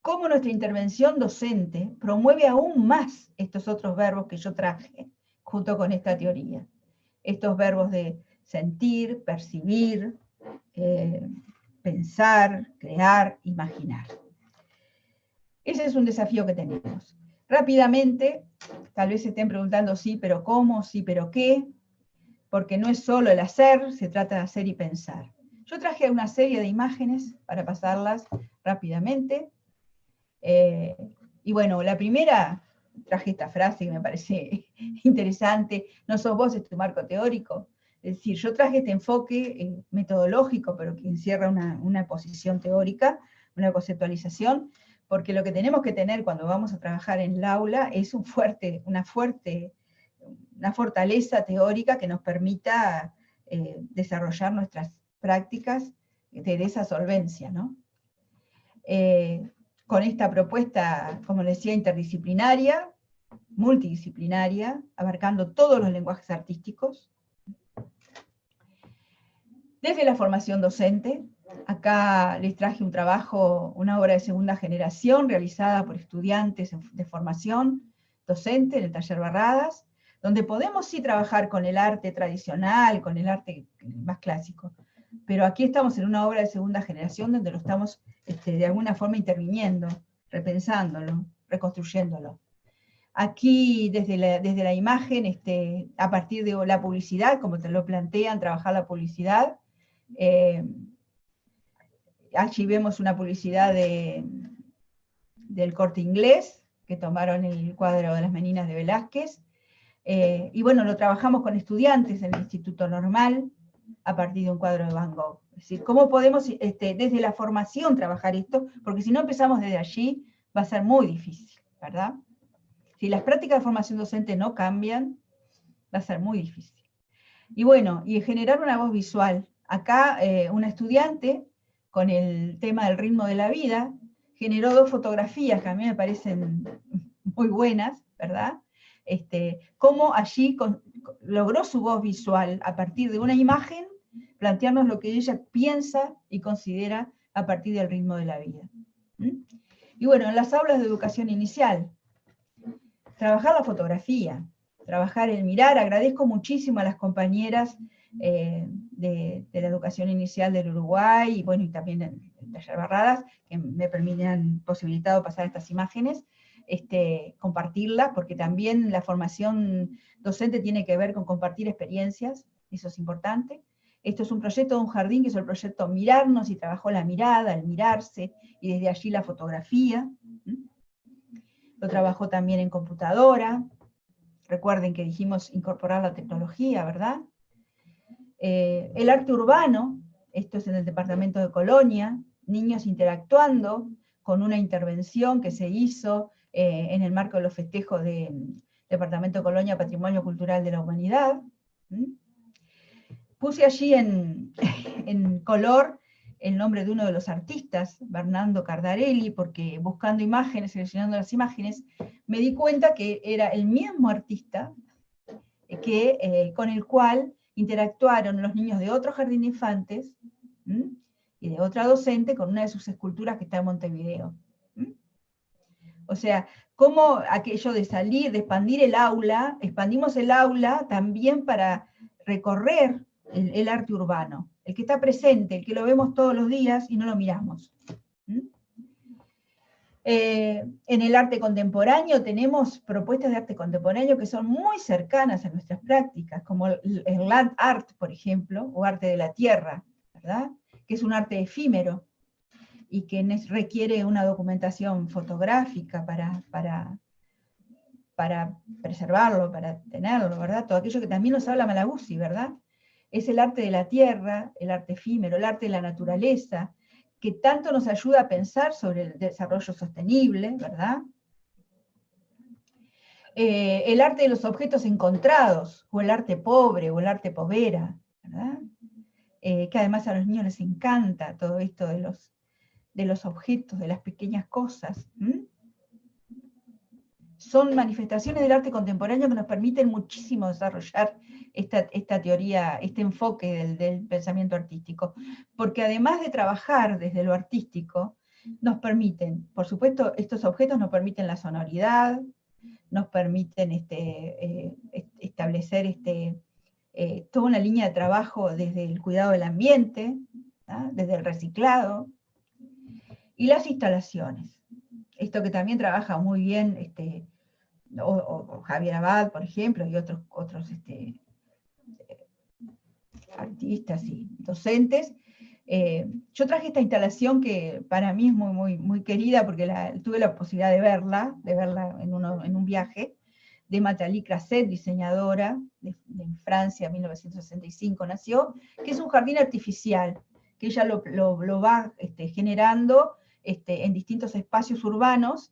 cómo nuestra intervención docente promueve aún más estos otros verbos que yo traje junto con esta teoría. Estos verbos de sentir, percibir, pensar, crear, imaginar. Ese es un desafío que tenemos. Rápidamente, tal vez se estén preguntando sí, pero ¿cómo? Sí, pero ¿qué? Porque no es solo el hacer, se trata de hacer y pensar. Yo traje una serie de imágenes para pasarlas rápidamente. Y bueno, la primera, traje esta frase que me parece interesante, no sos vos, es tu marco teórico. Es decir, yo traje este enfoque metodológico, pero que encierra una posición teórica, una conceptualización, porque lo que tenemos que tener cuando vamos a trabajar en el aula es una fortaleza teórica que nos permita desarrollar nuestras prácticas de esa solvencia, ¿no? Con esta propuesta, como decía, interdisciplinaria, multidisciplinaria, abarcando todos los lenguajes artísticos. Desde la formación docente, acá les traje un trabajo, una obra de segunda generación, realizada por estudiantes de formación docente en el taller Barradas, donde podemos sí trabajar con el arte tradicional, con el arte más clásico, pero aquí estamos en una obra de segunda generación donde lo estamos de alguna forma interviniendo, repensándolo, reconstruyéndolo. Aquí, desde la imagen, a partir de la publicidad, como te lo plantean, trabajar la publicidad. Allí vemos una publicidad del Corte Inglés, que tomaron el cuadro de las Meninas de Velázquez. Y bueno, lo trabajamos con estudiantes en el Instituto Normal, a partir de un cuadro de Van Gogh. Es decir, ¿cómo podemos desde la formación trabajar esto? Porque si no empezamos desde allí, va a ser muy difícil, ¿verdad? Si las prácticas de formación docente no cambian, va a ser muy difícil. Y bueno, y generar una voz visual. Acá una estudiante, con el tema del ritmo de la vida, generó 2 fotografías que a mí me parecen muy buenas, ¿verdad? Cómo allí logró su voz visual a partir de una imagen, plantearnos lo que ella piensa y considera a partir del ritmo de la vida. Y bueno, en las aulas de educación inicial, trabajar la fotografía, trabajar el mirar. Agradezco muchísimo a las compañeras de la educación inicial del Uruguay, y bueno, y también en Taller Barradas, que me han posibilitado pasar estas imágenes, compartirlas, porque también la formación docente tiene que ver con compartir experiencias, eso es importante. Esto es un proyecto de un jardín, que es el proyecto Mirarnos, y trabajó la mirada, el mirarse, y desde allí la fotografía. Lo trabajó también en computadora. Recuerden que dijimos incorporar la tecnología, ¿verdad? El arte urbano, esto es en el departamento de Colonia, niños interactuando con una intervención que se hizo en el marco de los festejos del departamento de Colonia, Patrimonio Cultural de la Humanidad. Puse allí en color el nombre de uno de los artistas, Bernardo Cardarelli, porque buscando imágenes, seleccionando las imágenes, me di cuenta que era el mismo artista con el cual interactuaron los niños de otro jardín de infantes y de otra docente con una de sus esculturas que está en Montevideo. O sea, cómo aquello de salir, de expandir el aula, expandimos el aula también para recorrer el arte urbano, el que está presente, el que lo vemos todos los días y no lo miramos. En el arte contemporáneo tenemos propuestas de arte contemporáneo que son muy cercanas a nuestras prácticas, como el land art, por ejemplo, o arte de la tierra, ¿verdad? Que es un arte efímero y que requiere una documentación fotográfica para preservarlo, para tenerlo, ¿verdad? Todo aquello que también nos habla Malaguzzi, ¿verdad? Es el arte de la tierra, el arte efímero, el arte de la naturaleza, que tanto nos ayuda a pensar sobre el desarrollo sostenible, ¿verdad? El arte de los objetos encontrados, o el arte pobre, o el arte povera, ¿verdad? Que además a los niños les encanta todo esto de los objetos, de las pequeñas cosas. Son manifestaciones del arte contemporáneo que nos permiten muchísimo desarrollar esta teoría, este enfoque del pensamiento artístico, porque además de trabajar desde lo artístico, nos permiten, por supuesto, estos objetos nos permiten la sonoridad, nos permiten establecer toda una línea de trabajo desde el cuidado del ambiente, ¿ah? Desde el reciclado, y las instalaciones. Esto que también trabaja muy bien o Javier Abad, por ejemplo, y otros artistas y docentes. Yo traje esta instalación que para mí es muy, muy, muy querida porque tuve la posibilidad de verla en un viaje, de Nathalie Crasset, diseñadora de Francia, 1965 nació, que es un jardín artificial, que ella lo va generando en distintos espacios urbanos,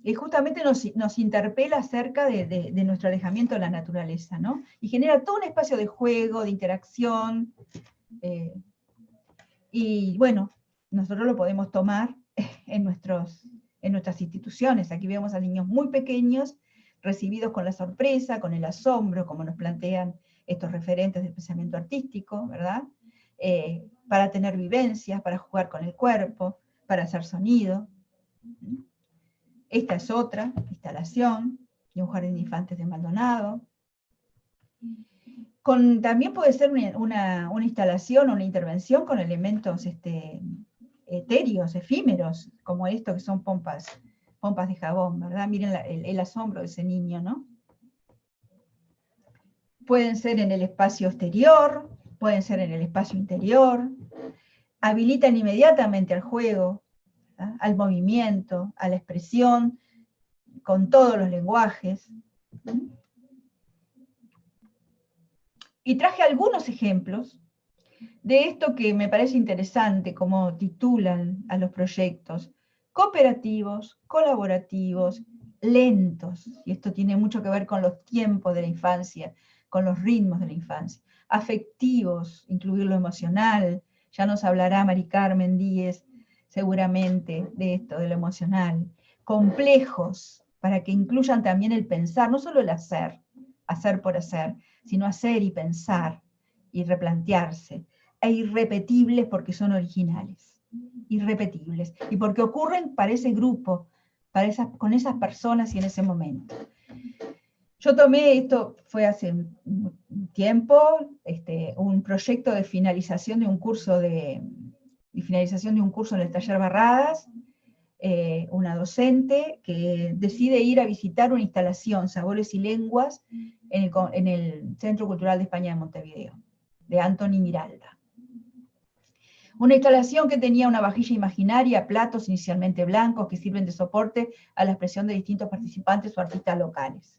y justamente nos interpela acerca de nuestro alejamiento de la naturaleza, ¿no? Y genera todo un espacio de juego, de interacción, y bueno, nosotros lo podemos tomar en nuestras instituciones. Aquí vemos a niños muy pequeños, recibidos con la sorpresa, con el asombro, como nos plantean estos referentes del pensamiento artístico, ¿verdad? Para tener vivencias, para jugar con el cuerpo, para hacer sonido. Esta es otra instalación de un jardín de infantes de Maldonado. También puede ser una instalación o una intervención con elementos etéreos, efímeros, como esto que son pompas de jabón, ¿verdad? Miren el asombro de ese niño, ¿no? Pueden ser en el espacio exterior, pueden ser en el espacio interior, habilitan inmediatamente al juego, ¿verdad? Al movimiento, a la expresión, con todos los lenguajes. Y traje algunos ejemplos de esto que me parece interesante, como titulan a los proyectos: cooperativos, colaborativos, lentos, y esto tiene mucho que ver con los tiempos de la infancia, con los ritmos de la infancia, afectivos, incluir lo emocional, ya nos hablará Mari Carmen Díez seguramente de esto, de lo emocional, complejos, para que incluyan también el pensar, no solo el hacer por hacer, sino hacer y pensar y replantearse, e irrepetibles porque son originales, irrepetibles, y porque ocurren para ese grupo, con esas personas y en ese momento. Yo tomé, esto fue hace un tiempo, un proyecto de finalización de un curso en el taller Barradas, una docente que decide ir a visitar una instalación, Sabores y Lenguas, en el Centro Cultural de España de Montevideo, de Antoni Miralda. Una instalación que tenía una vajilla imaginaria, platos inicialmente blancos que sirven de soporte a la expresión de distintos participantes o artistas locales.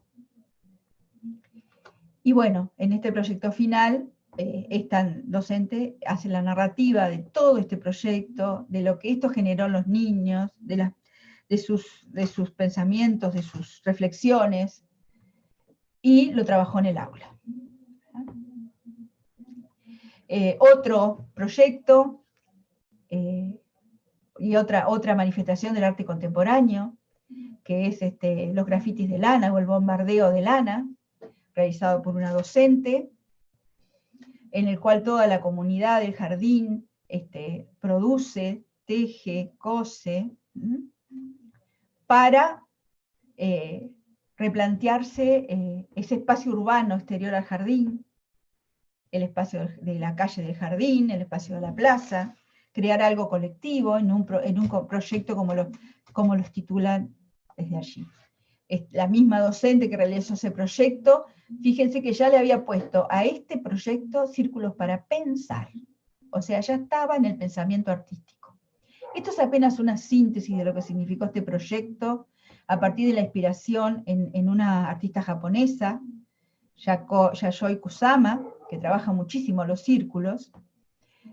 Y bueno, en este proyecto final, esta docente hace la narrativa de todo este proyecto, de lo que esto generó en los niños, de sus pensamientos, de sus reflexiones, y lo trabajó en el aula. Otro proyecto y otra manifestación del arte contemporáneo, que es los grafitis de lana o el bombardeo de lana, realizado por una docente, en el cual toda la comunidad del jardín produce, teje, cose, para replantearse ese espacio urbano exterior al jardín, el espacio de la calle del jardín, el espacio de la plaza, crear algo colectivo en un proyecto como los titulan desde allí. La misma docente que realizó ese proyecto, fíjense que ya le había puesto a este proyecto círculos para pensar, o sea, ya estaba en el pensamiento artístico. Esto es apenas una síntesis de lo que significó este proyecto, a partir de la inspiración en una artista japonesa, Yayoi Kusama, que trabaja muchísimo los círculos,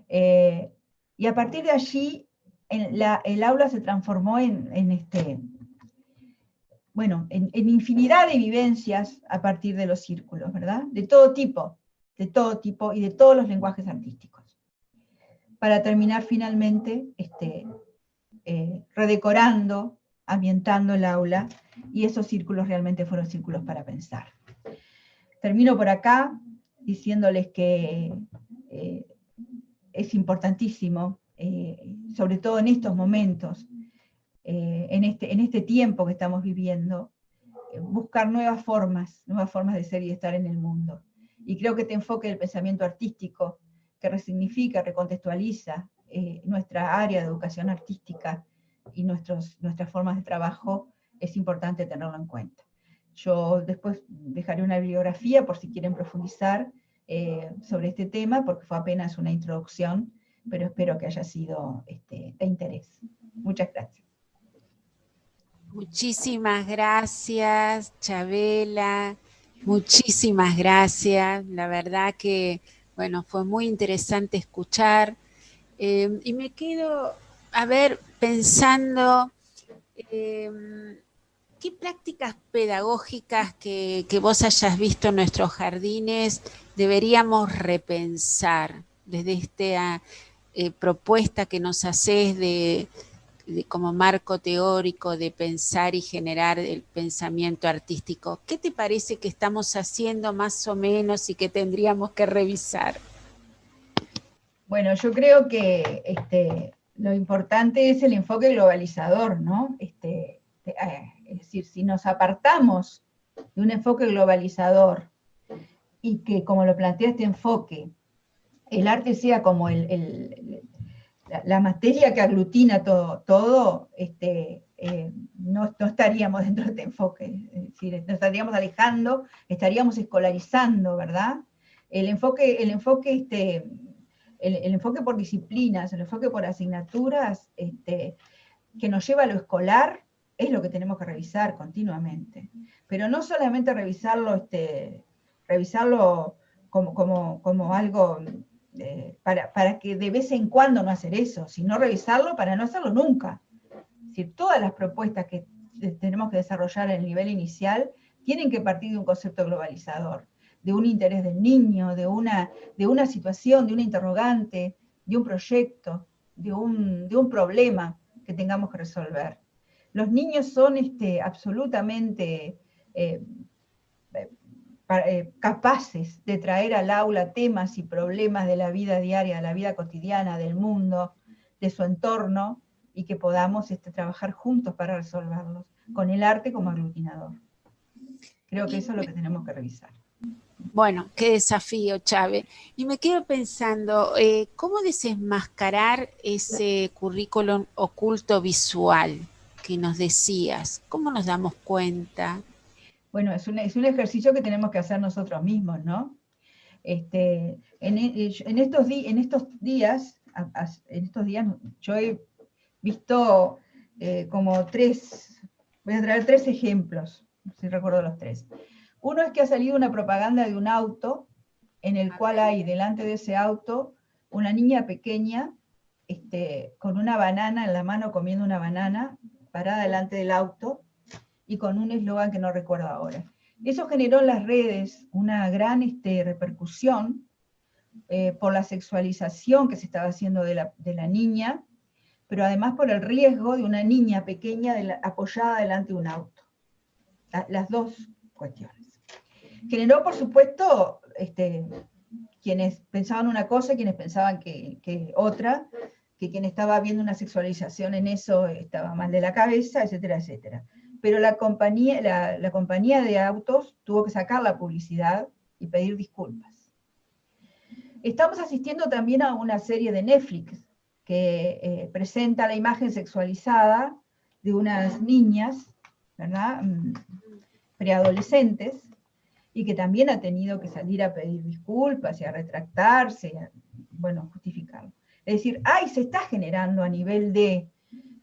y a partir de allí el aula se transformó en infinidad de vivencias a partir de los círculos, ¿verdad? De todo tipo y de todos los lenguajes artísticos. Para terminar finalmente redecorando, ambientando el aula, y esos círculos realmente fueron círculos para pensar. Termino por acá diciéndoles que es importantísimo, sobre todo en estos momentos, en este tiempo que estamos viviendo, buscar nuevas formas de ser y de estar en el mundo. Y creo que este enfoque del pensamiento artístico, que resignifica, recontextualiza nuestra área de educación artística y nuestras formas de trabajo, es importante tenerlo en cuenta. Yo después dejaré una bibliografía por si quieren profundizar sobre este tema, porque fue apenas una introducción, pero espero que haya sido de interés. Muchas gracias. Muchísimas gracias, Chabela. Muchísimas gracias. La verdad que, bueno, fue muy interesante escuchar. Y me quedo, pensando, ¿qué prácticas pedagógicas que vos hayas visto en nuestros jardines deberíamos repensar desde esta propuesta que nos haces como marco teórico de pensar y generar el pensamiento artístico? ¿Qué te parece que estamos haciendo más o menos y que tendríamos que revisar? Bueno, yo creo que lo importante es el enfoque globalizador, ¿no? Es decir, si nos apartamos de un enfoque globalizador y que, como lo plantea este enfoque, el arte sea como la materia que aglutina todo, no estaríamos dentro de este enfoque, es decir, nos estaríamos alejando, estaríamos escolarizando, ¿verdad? El enfoque por disciplinas, el enfoque por asignaturas, que nos lleva a lo escolar, es lo que tenemos que revisar continuamente. Pero no solamente revisarlo como algo para que de vez en cuando no hacer eso, sino revisarlo para no hacerlo nunca. Es decir, todas las propuestas que tenemos que desarrollar en el nivel inicial tienen que partir de un concepto globalizador, de un interés del niño, de una situación, de una interrogante, de un proyecto, de un problema que tengamos que resolver. Los niños son absolutamente capaces de traer al aula temas y problemas de la vida diaria, de la vida cotidiana, del mundo, de su entorno, y que podamos trabajar juntos para resolverlos, con el arte como aglutinador. Creo que eso es lo que tenemos que revisar. Bueno, qué desafío, Chávez. Y me quedo pensando, ¿cómo desenmascarar ese currículum oculto visual que nos decías? ¿Cómo nos damos cuenta? Bueno, es un ejercicio que tenemos que hacer nosotros mismos, ¿no? En estos días yo he visto como voy a traer 3 ejemplos, si recuerdo los 3. Uno es que ha salido una propaganda de un auto, en el cual hay delante de ese auto una niña pequeña con una banana en la mano, comiendo una banana, parada delante del auto, y con un eslogan que no recuerdo ahora. Eso generó en las redes una gran repercusión por la sexualización que se estaba haciendo de la niña, pero además por el riesgo de una niña pequeña apoyada delante de un auto. Las dos cuestiones. Generó, por supuesto, quienes pensaban una cosa y quienes pensaban que otra, que quien estaba viendo una sexualización en eso estaba mal de la cabeza, etcétera, etcétera. Pero la compañía de autos tuvo que sacar la publicidad y pedir disculpas. Estamos asistiendo también a una serie de Netflix que presenta la imagen sexualizada de unas niñas, ¿verdad? Preadolescentes, y que también ha tenido que salir a pedir disculpas y a retractarse, y a, bueno, justificarlo. Es decir, se está generando a nivel de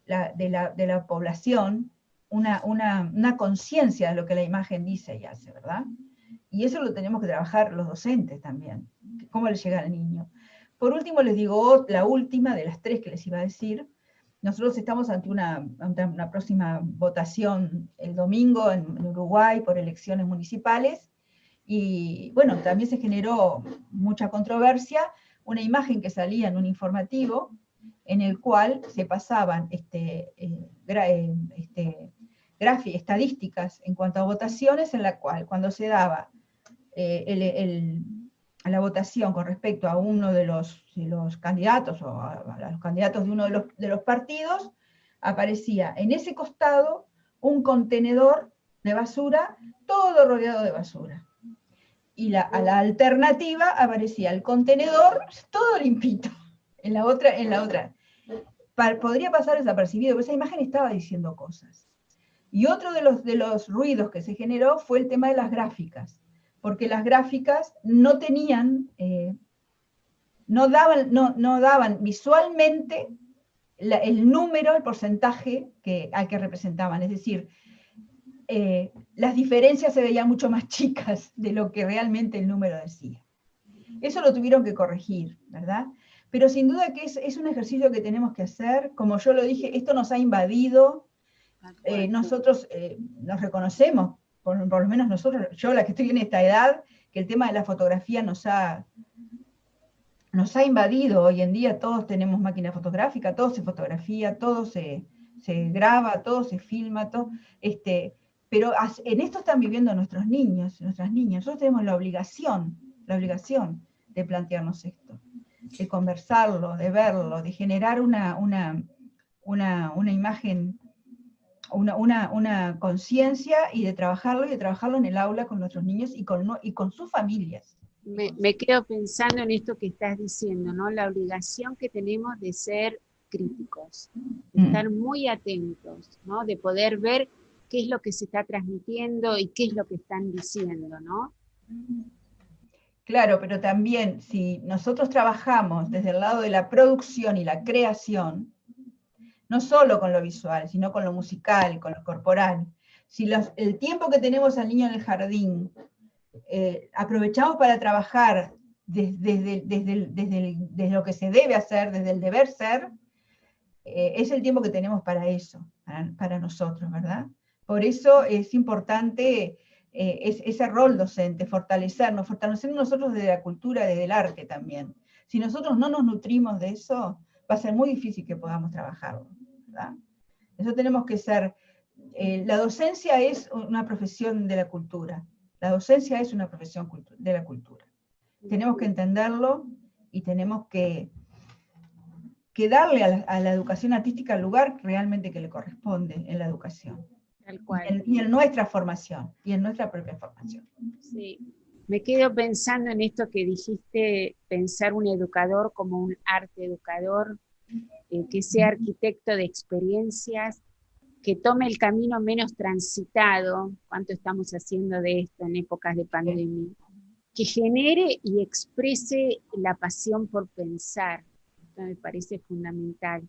la población una conciencia de lo que la imagen dice y hace, ¿verdad? Y eso lo tenemos que trabajar los docentes también, cómo le llega al niño. Por último, les digo la última de las 3 que les iba a decir. Nosotros estamos ante una próxima votación el domingo en Uruguay por elecciones municipales, y bueno, también se generó mucha controversia, una imagen que salía en un informativo, en el cual se pasaban estadísticas en cuanto a votaciones, en la cual cuando se daba la votación con respecto a uno de los candidatos, o a los candidatos de uno de los partidos, aparecía en ese costado un contenedor de basura, todo rodeado de basura. Y a la alternativa aparecía el contenedor todo limpito. En la otra. Podría pasar desapercibido, pero esa imagen estaba diciendo cosas. Y otro de los ruidos que se generó fue el tema de las gráficas, porque las gráficas no tenían, no daban visualmente el número, el porcentaje al que representaban. Es decir, las diferencias se veían mucho más chicas de lo que realmente el número decía. Eso lo tuvieron que corregir, ¿verdad? Pero sin duda que es un ejercicio que tenemos que hacer. Como yo lo dije, esto nos ha invadido. Nosotros nos reconocemos, por lo menos nosotros, yo la que estoy en esta edad, que el tema de la fotografía nos ha invadido. Hoy en día todos tenemos máquina fotográfica, todo se fotografía, todo se graba, todo se filma, todo, pero en esto están viviendo nuestros niños, nuestras niñas. Nosotros tenemos la obligación de plantearnos esto, de conversarlo, de verlo, de generar una imagen, una conciencia, y de trabajarlo en el aula con nuestros niños y con sus familias. Me quedo pensando en esto que estás diciendo, ¿no? La obligación que tenemos de ser críticos, de estar muy atentos, ¿no? De poder ver qué es lo que se está transmitiendo y qué es lo que están diciendo, ¿no? Claro, pero también si nosotros trabajamos desde el lado de la producción y la creación, no solo con lo visual, sino con lo musical, con lo corporal, si el tiempo que tenemos al niño en el jardín aprovechamos para trabajar desde lo que se debe hacer, desde el deber ser, es el tiempo que tenemos para eso, para nosotros, ¿verdad? Por eso es importante ese rol docente, fortalecernos nosotros desde la cultura, desde el arte también. Si nosotros no nos nutrimos de eso, va a ser muy difícil que podamos trabajarlo, ¿verdad? Eso tenemos que ser. La docencia es una profesión de la cultura. La docencia es una profesión de la cultura. Tenemos que entenderlo y tenemos que darle a la educación artística el lugar realmente que le corresponde en la educación. Tal cual. Y en nuestra formación, y en nuestra propia formación. Sí. Me quedo pensando en esto que dijiste, pensar un educador como un arte educador, que sea arquitecto de experiencias, que tome el camino menos transitado. ¿Cuánto estamos haciendo de esto en épocas de pandemia? Que genere y exprese la pasión por pensar. Esto me parece fundamental.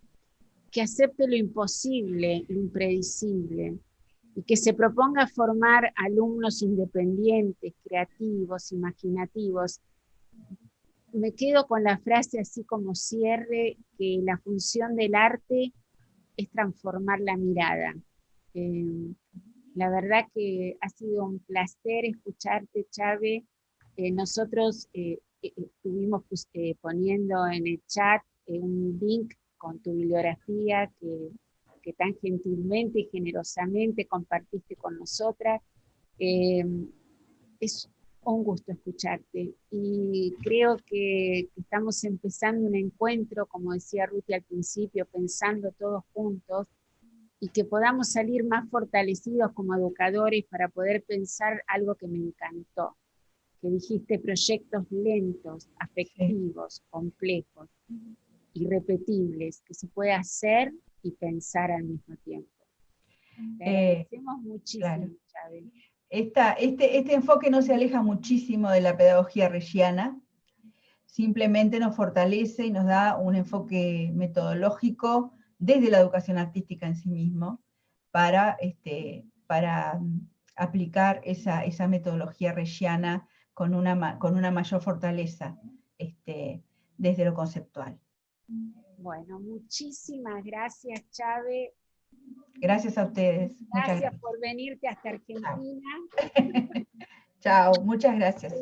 Que acepte lo imposible, lo impredecible, y que se proponga formar alumnos independientes, creativos, imaginativos. Me quedo con la frase así como cierre, que la función del arte es transformar la mirada. La verdad que ha sido un placer escucharte, Chave. Nosotros estuvimos poniendo en el chat un link con tu bibliografía que tan gentilmente y generosamente compartiste con nosotras. Es un gusto escucharte y creo que estamos empezando un encuentro, como decía Ruti al principio, pensando todos juntos, y que podamos salir más fortalecidos como educadores para poder pensar algo que me encantó, que dijiste proyectos lentos, afectivos, complejos. irrepetibles, que se puede hacer y pensar al mismo tiempo. Te agradecemos muchísimo, Claro. Chávez. Este enfoque no se aleja muchísimo de la pedagogía regiana, simplemente nos fortalece y nos da un enfoque metodológico desde la educación artística en sí mismo para aplicar esa metodología regiana con una mayor fortaleza desde lo conceptual. Bueno, muchísimas gracias, Chávez. Gracias a ustedes. Muchas Gracias gracias. por venirte hasta Argentina. Chao, muchas gracias.